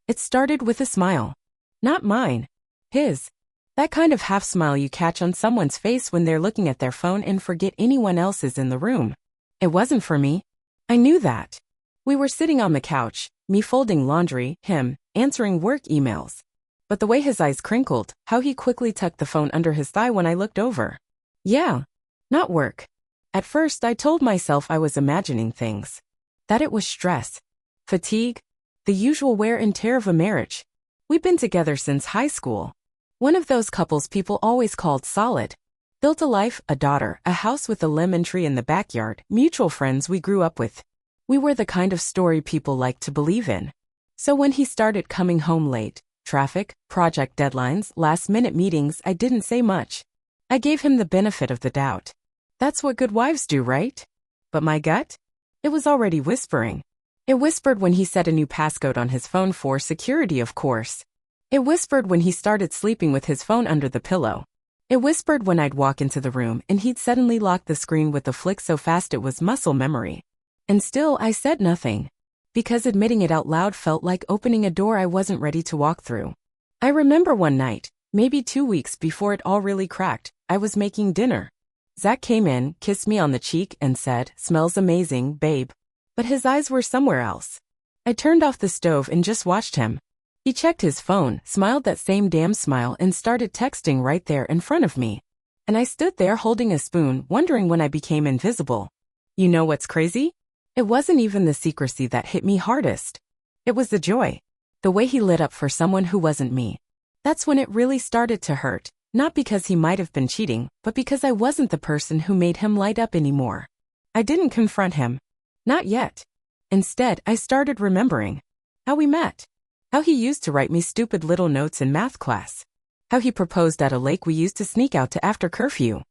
It started with a smile. Not mine. His. That kind of half smile you catch on someone's face when they're looking at their phone and forget anyone else is in the room. It wasn't for me. I knew that. We were sitting on the couch, me folding laundry, him answering work emails. But the way his eyes crinkled, how he quickly tucked the phone under his thigh when I looked over. Yeah. Not work. At first I told myself I was imagining things. That it was stress. Fatigue. The usual wear and tear of a marriage. We'd been together since high school. One of those couples people always called solid. Built a life, a daughter, a house with a lemon tree in the backyard, mutual friends we grew up with. We were the kind of story people liked to believe in. So when he started coming home late, traffic, project deadlines, last-minute meetings, I didn't say much. I gave him the benefit of the doubt. That's what good wives do, right? But my gut? It was already whispering. It whispered when he set a new passcode on his phone for security, of course. It whispered when he started sleeping with his phone under the pillow. It whispered when I'd walk into the room and he'd suddenly lock the screen with a flick so fast it was muscle memory. And still I said nothing. Because admitting it out loud felt like opening a door I wasn't ready to walk through. I remember one night, maybe 2 weeks before it all really cracked, I was making dinner. Zach came in, kissed me on the cheek and said, "Smells amazing, babe." But his eyes were somewhere else. I turned off the stove and just watched him. He checked his phone, smiled that same damn smile and started texting right there in front of me. And I stood there holding a spoon, wondering when I became invisible. You know what's crazy? It wasn't even the secrecy that hit me hardest. It was the joy. The way he lit up for someone who wasn't me. That's when it really started to hurt, not because he might have been cheating, but because I wasn't the person who made him light up anymore. I didn't confront him. Not yet. Instead, I started remembering how we met. How he used to write me stupid little notes in math class. How he proposed at a lake we used to sneak out to after curfew.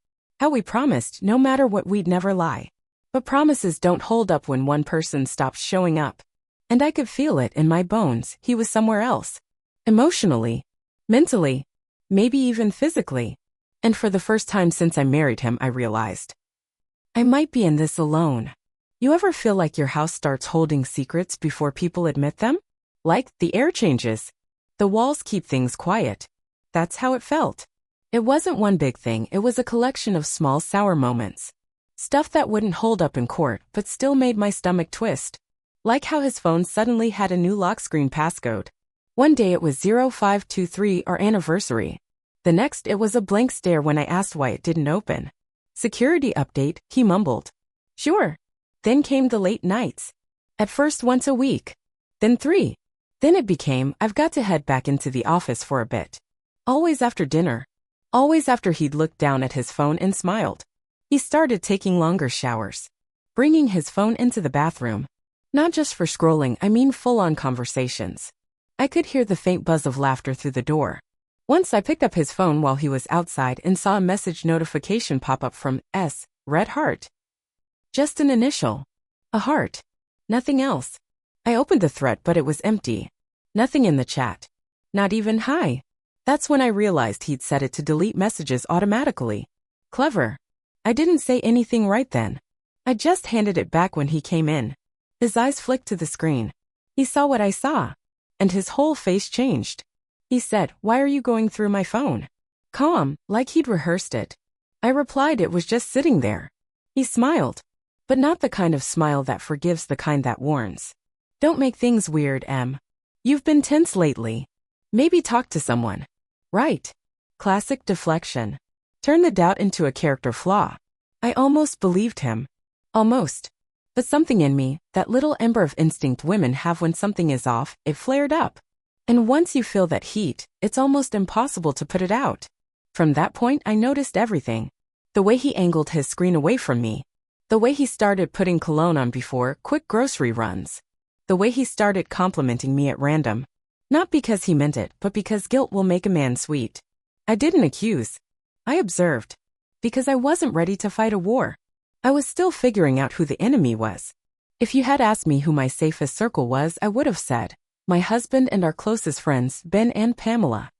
How we promised no matter what we'd never lie. But promises don't hold up when one person stops showing up. And I could feel it in my bones, he was somewhere else. Emotionally. Mentally. Maybe even physically. And for the first time since I married him, I realized I might be in this alone. You ever feel like your house starts holding secrets before people admit them? Like, the air changes. The walls keep things quiet. That's how it felt. It wasn't one big thing, it was a collection of small sour moments. Stuff that wouldn't hold up in court, but still made my stomach twist. Like how his phone suddenly had a new lock screen passcode. One day it was 0523, our anniversary. The next it was a blank stare when I asked why it didn't open. Security update, he mumbled. Sure. Then came the late nights. At first once a week. Then 3. Then it became, I've got to head back into the office for a bit. Always after dinner. Always after he'd looked down at his phone and smiled. He started taking longer showers. Bringing his phone into the bathroom. Not just for scrolling, I mean full-on conversations. I could hear the faint buzz of laughter through the door. Once I picked up his phone while he was outside and saw a message notification pop up from S. Red heart. Just an initial. A heart. Nothing else. I opened the thread but it was empty. Nothing in the chat. Not even hi. That's when I realized he'd set it to delete messages automatically. Clever. I didn't say anything right then. I just handed it back when he came in. His eyes flicked to the screen. He saw what I saw. And his whole face changed. He said, "Why are you going through my phone?" Calm, like he'd rehearsed it. I replied it was just sitting there. He smiled. But not the kind of smile that forgives, the kind that warns. Don't make things weird, Em. You've been tense lately. Maybe talk to someone. Right. Classic deflection. Turn the doubt into a character flaw. I almost believed him. Almost. But something in me, that little ember of instinct women have when something is off, it flared up. And once you feel that heat, it's almost impossible to put it out. From that point I noticed everything. The way he angled his screen away from me. The way he started putting cologne on before quick grocery runs. The way he started complimenting me at random. Not because he meant it, but because guilt will make a man sweet. I didn't accuse. I observed. Because I wasn't ready to fight a war. I was still figuring out who the enemy was. If you had asked me who my safest circle was, I would have said, my husband and our closest friends, Ben and Pamela.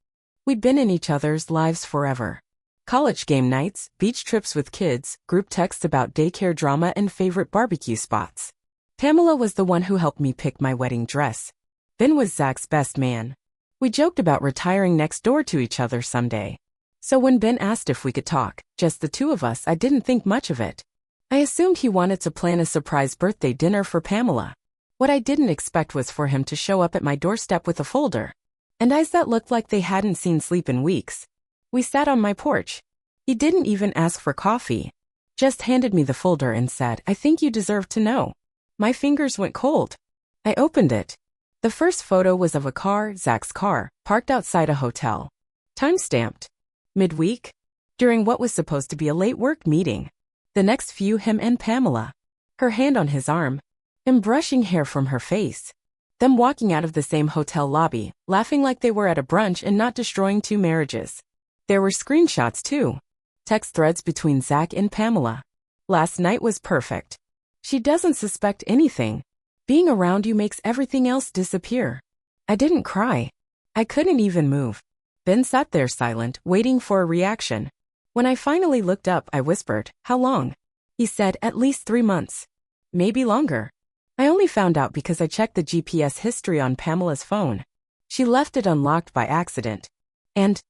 We'd been in each other's lives forever. College game nights, beach trips with kids, group texts about daycare drama and favorite barbecue spots. Pamela was the one who helped me pick my wedding dress. Ben was Zach's best man. We joked about retiring next door to each other someday. So when Ben asked if we could talk, just the two of us, I didn't think much of it. I assumed he wanted to plan a surprise birthday dinner for Pamela. What I didn't expect was for him to show up at my doorstep with a folder and eyes that looked like they hadn't seen sleep in weeks. We sat on my porch. He didn't even ask for coffee. Just handed me the folder and said, "I think you deserve to know." My fingers went cold. I opened it. The first photo was of a car, Zach's car, parked outside a hotel. Time-stamped. Midweek? During what was supposed to be a late work meeting. The next few, him and Pamela. Her hand on his arm. Him brushing hair from her face. Them walking out of the same hotel lobby, laughing like they were at a brunch and not destroying two marriages. There were screenshots too. Text threads between Zach and Pamela. "Last night was perfect. She doesn't suspect anything. Being around you makes everything else disappear." I didn't cry. I couldn't even move. Ben sat there silent, waiting for a reaction. When I finally looked up, I whispered, "How long?" He said, "At least 3 months. Maybe longer." I only found out because I checked the GPS history on Pamela's phone. She left it unlocked by accident. And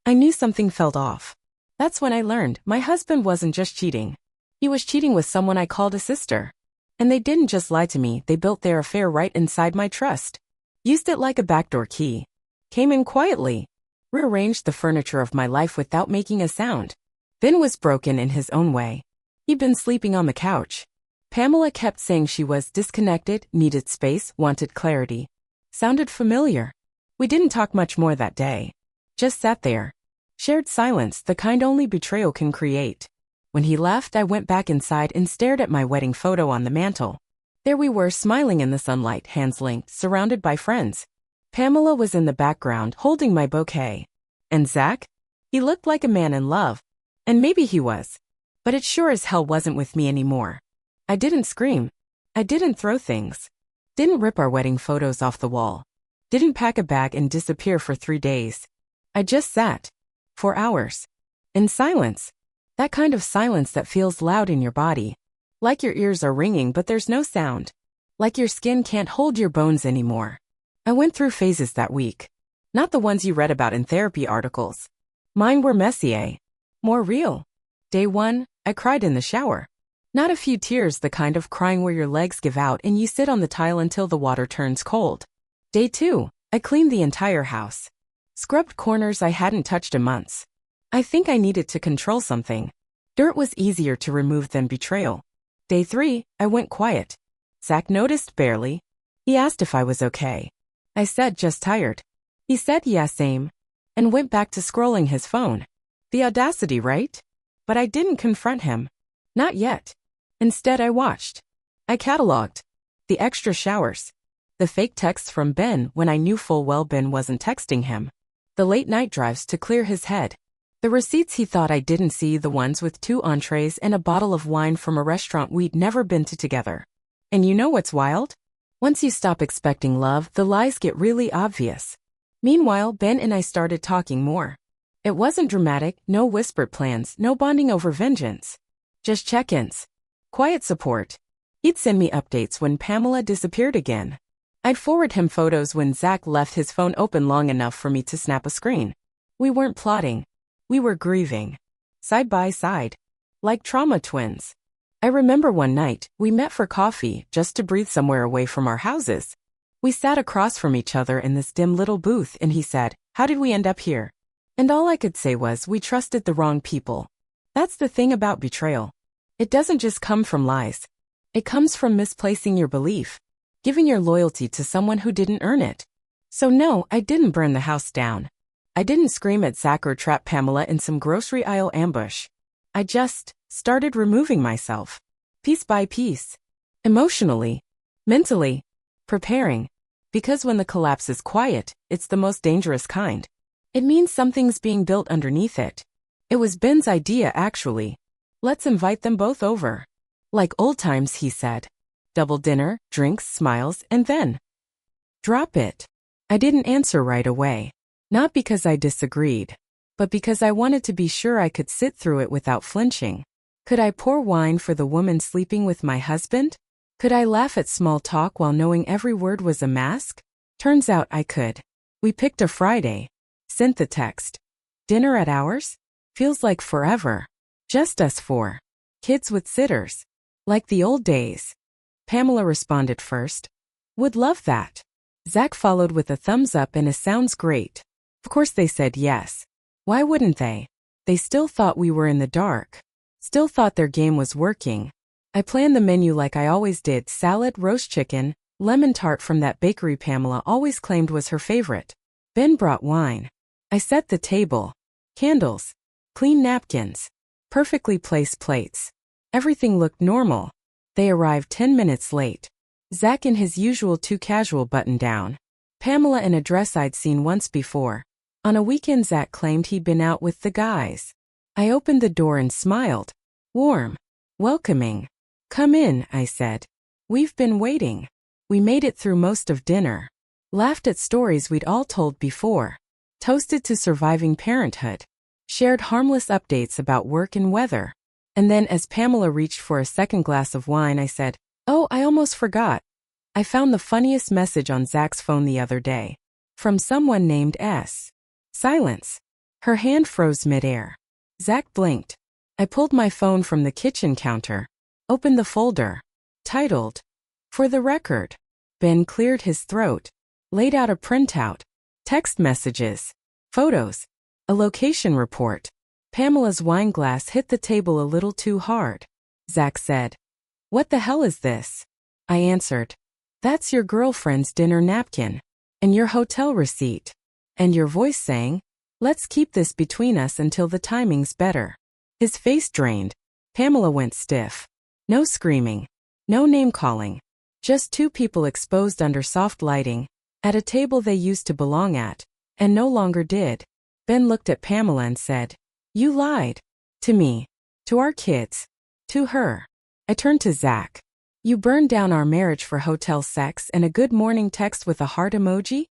I knew something felt off. That's when I learned my husband wasn't just cheating. He was cheating with someone I called a sister. And they didn't just lie to me, they built their affair right inside my trust. Used it like a backdoor key. Came in quietly. Rearranged the furniture of my life without making a sound. Ben was broken in his own way. He'd been sleeping on the couch. Pamela kept saying she was disconnected, needed space, wanted clarity. Sounded familiar. We didn't talk much more that day. Just sat there. Shared silence, the kind only betrayal can create. When he left, I went back inside and stared at my wedding photo on the mantel. There we were, smiling in the sunlight, hands linked, surrounded by friends. Pamela was in the background, holding my bouquet. And Zach? He looked like a man in love. And maybe he was. But it sure as hell wasn't with me anymore. I didn't scream. I didn't throw things. Didn't rip our wedding photos off the wall. Didn't pack a bag and disappear for 3 days. I just sat. For hours. In silence. That kind of silence that feels loud in your body. Like your ears are ringing but there's no sound. Like your skin can't hold your bones anymore. I went through phases that week. Not the ones you read about in therapy articles. Mine were messier. More real. Day 1, I cried in the shower. Not a few tears, the kind of crying where your legs give out and you sit on the tile until the water turns cold. Day 2, I cleaned the entire house. Scrubbed corners I hadn't touched in months. I think I needed to control something. Dirt was easier to remove than betrayal. Day 3, I went quiet. Zach noticed barely. He asked if I was okay. I said just tired. He said yeah, same. And went back to scrolling his phone. The audacity, right? But I didn't confront him. Not yet. Instead, I watched. I cataloged. The extra showers. The fake texts from Ben when I knew full well Ben wasn't texting him. The late night drives to clear his head. The receipts he thought I didn't see, the ones with 2 entrees and a bottle of wine from a restaurant we'd never been to together. And you know what's wild? Once you stop expecting love, the lies get really obvious. Meanwhile, Ben and I started talking more. It wasn't dramatic, no whispered plans, no bonding over vengeance. Just check-ins. Quiet support. He'd send me updates when Pamela disappeared again. I'd forward him photos when Zach left his phone open long enough for me to snap a screen. We weren't plotting. We were grieving. Side by side. Like trauma twins. I remember one night, we met for coffee, just to breathe somewhere away from our houses. We sat across from each other in this dim little booth and he said, "How did we end up here?" And all I could say was, we trusted the wrong people. That's the thing about betrayal. It doesn't just come from lies. It comes from misplacing your belief. Giving your loyalty to someone who didn't earn it. So no, I didn't burn the house down. I didn't scream at Zach or trap Pamela in some grocery aisle ambush. I just started removing myself. Piece by piece. Emotionally. Mentally. Preparing. Because when the collapse is quiet, it's the most dangerous kind. It means something's being built underneath it. It was Ben's idea, actually. Let's invite them both over. Like old times, he said. Double dinner, drinks, smiles, and then drop it. I didn't answer right away. Not because I disagreed, but because I wanted to be sure I could sit through it without flinching. Could I pour wine for the woman sleeping with my husband? Could I laugh at small talk while knowing every word was a mask? Turns out I could. We picked a Friday. Sent the text. Dinner at ours? Feels like forever. Just us four. Kids with sitters. Like the old days. Pamela responded first. Would love that. Zach followed with a thumbs up and a sounds great. Of course they said yes. Why wouldn't they? They still thought we were in the dark. Still thought their game was working. I planned the menu like I always did: salad, roast chicken, lemon tart from that bakery Pamela always claimed was her favorite. Ben brought wine. I set the table. Candles. Clean napkins. Perfectly placed plates. Everything looked normal. They arrived 10 minutes late. Zach in his usual too casual button-down. Pamela in a dress I'd seen once before. On a weekend Zach claimed he'd been out with the guys. I opened the door and smiled. Warm. Welcoming. Come in, I said. We've been waiting. We made it through most of dinner. Laughed at stories we'd all told before. Toasted to surviving parenthood. Shared harmless updates about work and weather. And then as Pamela reached for a second glass of wine, I said, "Oh, I almost forgot. I found the funniest message on Zach's phone the other day. From someone named S." Silence. Her hand froze midair. Zach blinked. I pulled my phone from the kitchen counter. Opened the folder. Titled, "For the record." Ben cleared his throat. Laid out a printout. Text messages. Photos. A location report. Pamela's wine glass hit the table a little too hard. Zach said, "What the hell is this?" I answered, "That's your girlfriend's dinner napkin. And your hotel receipt." And your voice saying, "Let's keep this between us until the timing's better." His face drained. Pamela went stiff. No screaming. No name-calling. Just two people exposed under soft lighting, at a table they used to belong at, and no longer did. Ben looked at Pamela and said, "You lied. To me. To our kids. To her." I turned to Zach. "You burned down our marriage for hotel sex and a good morning text with a heart emoji?"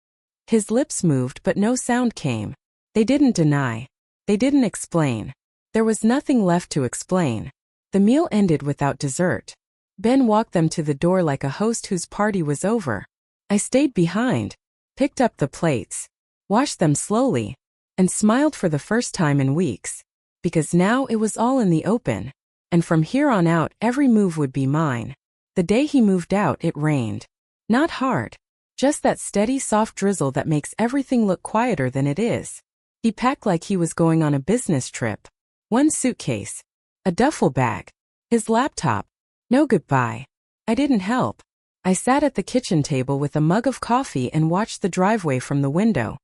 His lips moved but no sound came. They didn't deny. They didn't explain. There was nothing left to explain. The meal ended without dessert. Ben walked them to the door like a host whose party was over. I stayed behind, picked up the plates, washed them slowly, and smiled for the first time in weeks. Because now it was all in the open. And from here on out every move would be mine. The day he moved out it rained. Not hard. Just that steady soft drizzle that makes everything look quieter than it is. He packed like he was going on a business trip. One suitcase. A duffel bag. His laptop. No goodbye. I didn't help. I sat at the kitchen table with a mug of coffee and watched the driveway from the window.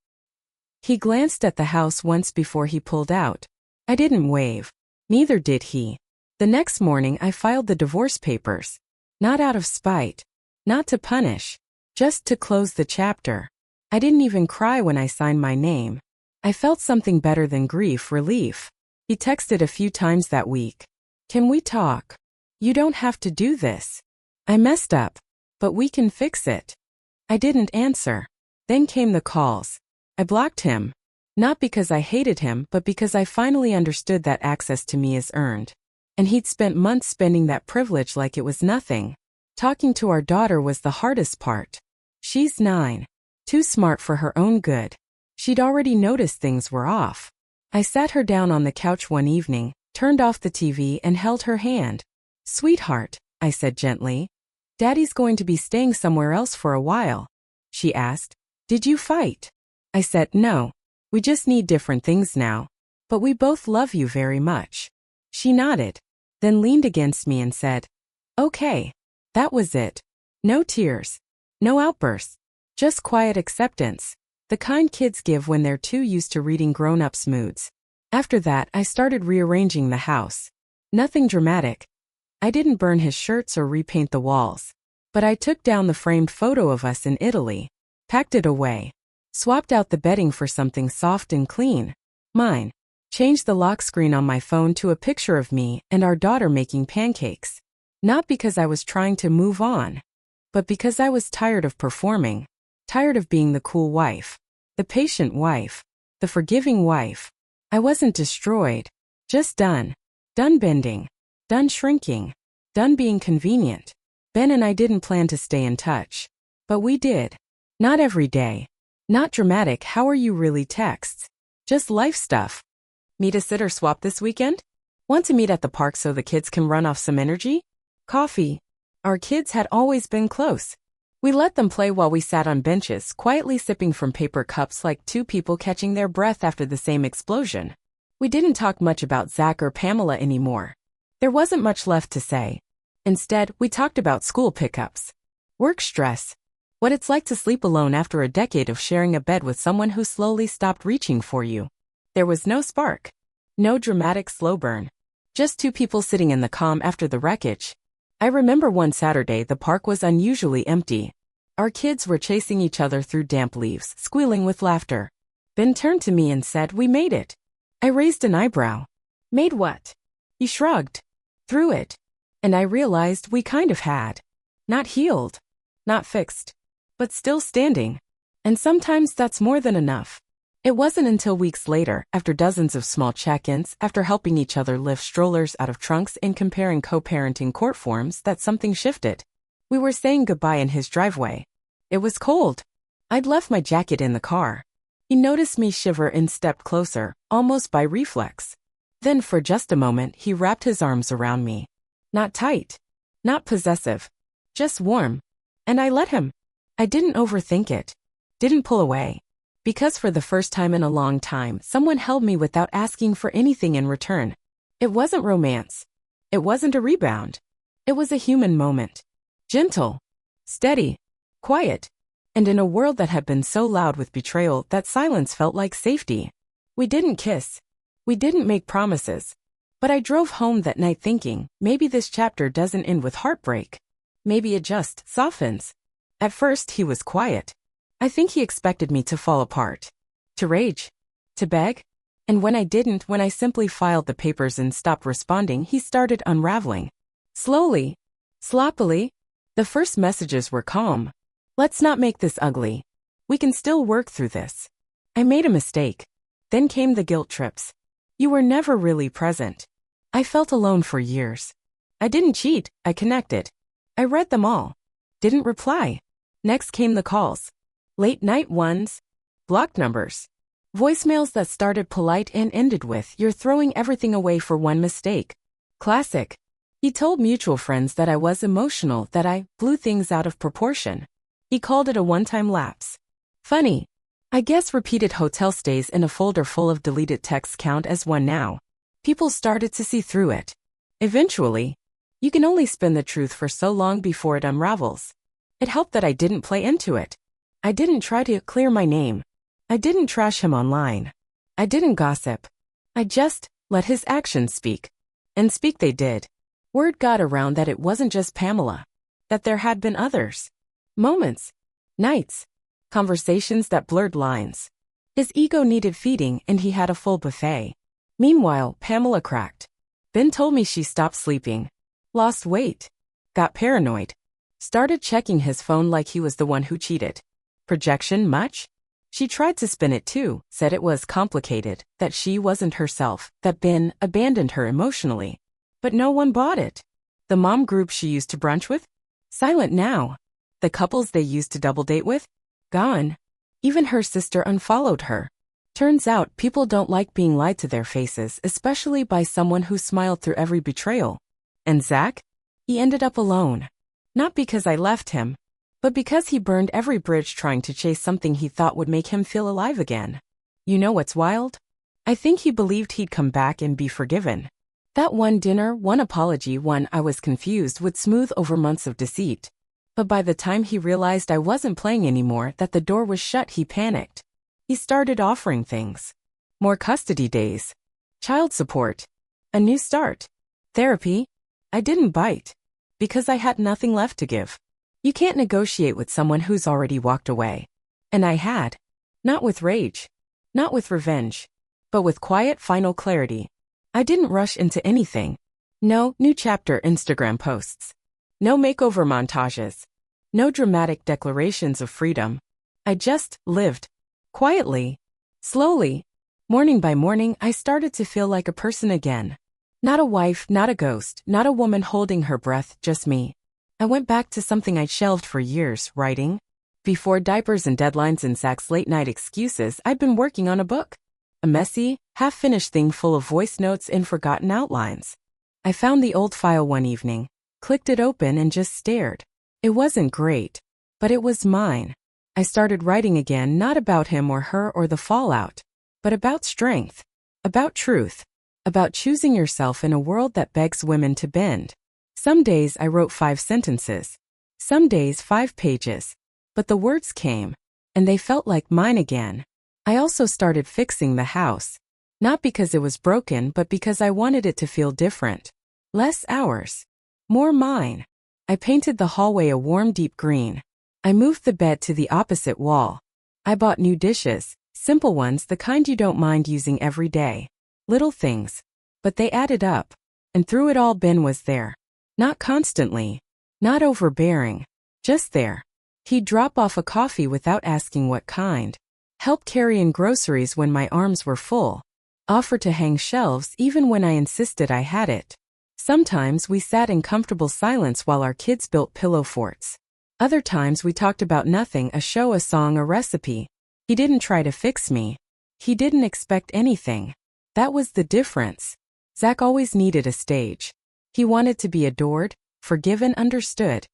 He glanced at the house once before he pulled out. I didn't wave. Neither did he. The next morning I filed the divorce papers. Not out of spite. Not to punish. Just to close the chapter. I didn't even cry when I signed my name. I felt something better than grief, relief. He texted a few times that week. "Can we talk? You don't have to do this. I messed up. But we can fix it." I didn't answer. Then came the calls. I blocked him. Not because I hated him, but because I finally understood that access to me is earned. And he'd spent months spending that privilege like it was nothing. Talking to our daughter was the hardest part. She's 9. Too smart for her own good. She'd already noticed things were off. I sat her down on the couch one evening, turned off the TV and held her hand. "Sweetheart," I said gently. "Daddy's going to be staying somewhere else for a while." She asked, "Did you fight?" I said, "No. We just need different things now. But we both love you very much." She nodded, then leaned against me and said, "Okay." That was it. No tears. No outbursts. Just quiet acceptance. The kind kids give when they're too used to reading grown-ups' moods. After that, I started rearranging the house. Nothing dramatic. I didn't burn his shirts or repaint the walls. But I took down the framed photo of us in Italy. Packed it away. Swapped out the bedding for something soft and clean. Mine. Changed the lock screen on my phone to a picture of me and our daughter making pancakes. Not because I was trying to move on, but because I was tired of performing, tired of being the cool wife, the patient wife, the forgiving wife. I wasn't destroyed, just done. Done bending, done shrinking, done being convenient. Ben and I didn't plan to stay in touch, but we did. Not every day. Not dramatic "how are you really" texts. Just life stuff. Need a sitter swap this weekend? Want to meet at the park so the kids can run off some energy? Coffee. Our kids had always been close. We let them play while we sat on benches, quietly sipping from paper cups like two people catching their breath after the same explosion. We didn't talk much about Zach or Pamela anymore. There wasn't much left to say. Instead, we talked about school pickups, work stress, what it's like to sleep alone after a decade of sharing a bed with someone who slowly stopped reaching for you. There was no spark, no dramatic slow burn, just two people sitting in the calm after the wreckage. I remember one Saturday the park was unusually empty. Our kids were chasing each other through damp leaves, squealing with laughter. Ben turned to me and said, "We made it." I raised an eyebrow. Made what? He shrugged. Through it. And I realized we kind of had. Not healed. Not fixed. But still standing. And sometimes that's more than enough. It wasn't until weeks later, after dozens of small check-ins, after helping each other lift strollers out of trunks and comparing co-parenting court forms, that something shifted. We were saying goodbye in his driveway. It was cold. I'd left my jacket in the car. He noticed me shiver and stepped closer, almost by reflex. Then for just a moment he wrapped his arms around me. Not tight. Not possessive. Just warm. And I let him. I didn't overthink it. Didn't pull away. Because for the first time in a long time, someone held me without asking for anything in return. It wasn't romance. It wasn't a rebound. It was a human moment. Gentle. Steady. Quiet. And in a world that had been so loud with betrayal, that silence felt like safety. We didn't kiss. We didn't make promises. But I drove home that night thinking, maybe this chapter doesn't end with heartbreak. Maybe it just softens. At first he was quiet. I think he expected me to fall apart. To rage. To beg. And when I didn't, when I simply filed the papers and stopped responding, he started unraveling. Slowly. Sloppily. The first messages were calm. "Let's not make this ugly. We can still work through this." I made a mistake. Then came the guilt trips. "You were never really present." I felt alone for years. I didn't cheat, I connected. I read them all. Didn't reply. Next came the calls. Late night ones. Blocked numbers. Voicemails that started polite and ended with, "You're throwing everything away for one mistake." Classic. He told mutual friends that I was emotional, that I blew things out of proportion. He called it a one-time lapse. Funny. I guess repeated hotel stays in a folder full of deleted texts count as one now. People started to see through it. Eventually. You can only spin the truth for so long before it unravels. It helped that I didn't play into it. I didn't try to clear my name. I didn't trash him online. I didn't gossip. I just let his actions speak. And speak they did. Word got around that it wasn't just Pamela. That there had been others. Moments. Nights. Conversations that blurred lines. His ego needed feeding and he had a full buffet. Meanwhile, Pamela cracked. Ben told me she stopped sleeping. Lost weight. Got paranoid. Started checking his phone like he was the one who cheated. Projection much? She tried to spin it too, said it was complicated, that she wasn't herself, that Ben abandoned her emotionally. But no one bought it. The mom group she used to brunch with? Silent now. The couples they used to double date with? Gone. Even her sister unfollowed her. Turns out people don't like being lied to their faces, especially by someone who smiled through every betrayal. And Zach? He ended up alone. Not because I left him, but because he burned every bridge trying to chase something he thought would make him feel alive again. You know what's wild? I think he believed he'd come back and be forgiven. That one dinner, one apology, one "I was confused" would smooth over months of deceit. But by the time he realized I wasn't playing anymore, that the door was shut, he panicked. He started offering things. More custody days. Child support. A new start. Therapy. I didn't bite. Because I had nothing left to give. You can't negotiate with someone who's already walked away. And I had. Not with rage. Not with revenge. But with quiet, final clarity. I didn't rush into anything. No new chapter Instagram posts. No makeover montages. No dramatic declarations of freedom. I just lived. Quietly. Slowly. Morning by morning, I started to feel like a person again. Not a wife, not a ghost, not a woman holding her breath, just me. I went back to something I'd shelved for years, writing. Before diapers and deadlines and Zach's late-night excuses, I'd been working on a book. A messy, half-finished thing full of voice notes and forgotten outlines. I found the old file one evening, clicked it open and just stared. It wasn't great, but it was mine. I started writing again, not about him or her or the fallout, but about strength, about truth, about choosing yourself in a world that begs women to bend. Some days I wrote 5 sentences, some days 5 pages, but the words came, and they felt like mine again. I also started fixing the house, not because it was broken but because I wanted it to feel different. Less ours, more mine. I painted the hallway a warm deep green. I moved the bed to the opposite wall. I bought new dishes, simple ones, the kind you don't mind using every day. Little things, but they added up. And through it all, Ben was there. Not constantly, not overbearing, just there. He'd drop off a coffee without asking what kind, help carry in groceries when my arms were full, offer to hang shelves even when I insisted I had it. Sometimes we sat in comfortable silence while our kids built pillow forts. Other times we talked about nothing, a show, a song, a recipe. He didn't try to fix me. He didn't expect anything. That was the difference. Zach always needed a stage. He wanted to be adored, forgiven, understood,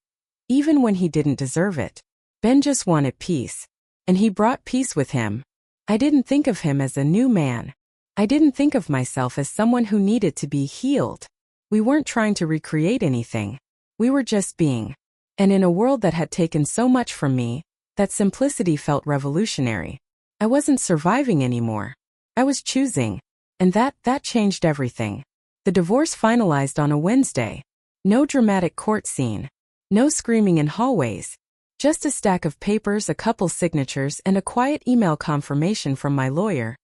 even when he didn't deserve it. Ben just wanted peace, and he brought peace with him. I didn't think of him as a new man. I didn't think of myself as someone who needed to be healed. We weren't trying to recreate anything. We were just being. And in a world that had taken so much from me, that simplicity felt revolutionary. I wasn't surviving anymore. I was choosing. And that changed everything. The divorce finalized on a Wednesday. No dramatic court scene. No screaming in hallways. Just a stack of papers, a couple signatures, and a quiet email confirmation from my lawyer.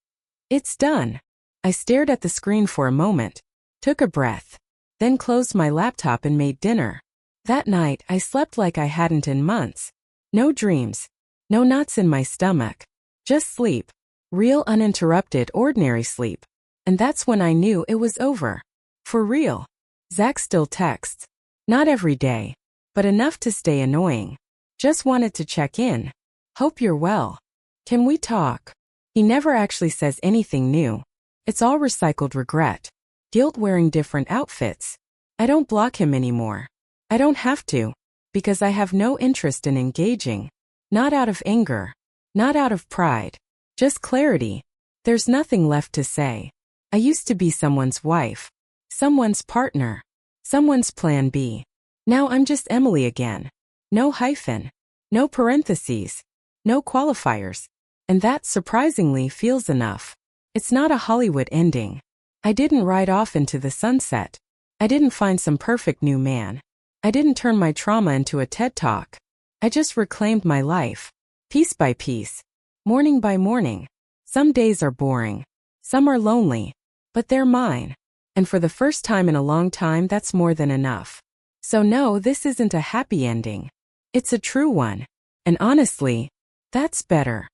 It's done. I stared at the screen for a moment, took a breath, then closed my laptop and made dinner. That night, I slept like I hadn't in months. No dreams. No knots in my stomach. Just sleep. Real, uninterrupted, ordinary sleep. And that's when I knew it was over. For real. Zach still texts. Not every day, but enough to stay annoying. Just wanted to check in. Hope you're well. Can we talk? He never actually says anything new. It's all recycled regret. Guilt wearing different outfits. I don't block him anymore. I don't have to, because I have no interest in engaging. Not out of anger. Not out of pride. Just clarity. There's nothing left to say. I used to be someone's wife. Someone's partner. Someone's plan B. Now I'm just Emily again. No hyphen. No parentheses. No qualifiers. And that, surprisingly, feels enough. It's not a Hollywood ending. I didn't ride off into the sunset. I didn't find some perfect new man. I didn't turn my trauma into a TED Talk. I just reclaimed my life. Piece by piece. Morning by morning. Some days are boring. Some are lonely. But they're mine. And for the first time in a long time, that's more than enough. So no, this isn't a happy ending. It's a true one. And honestly, that's better.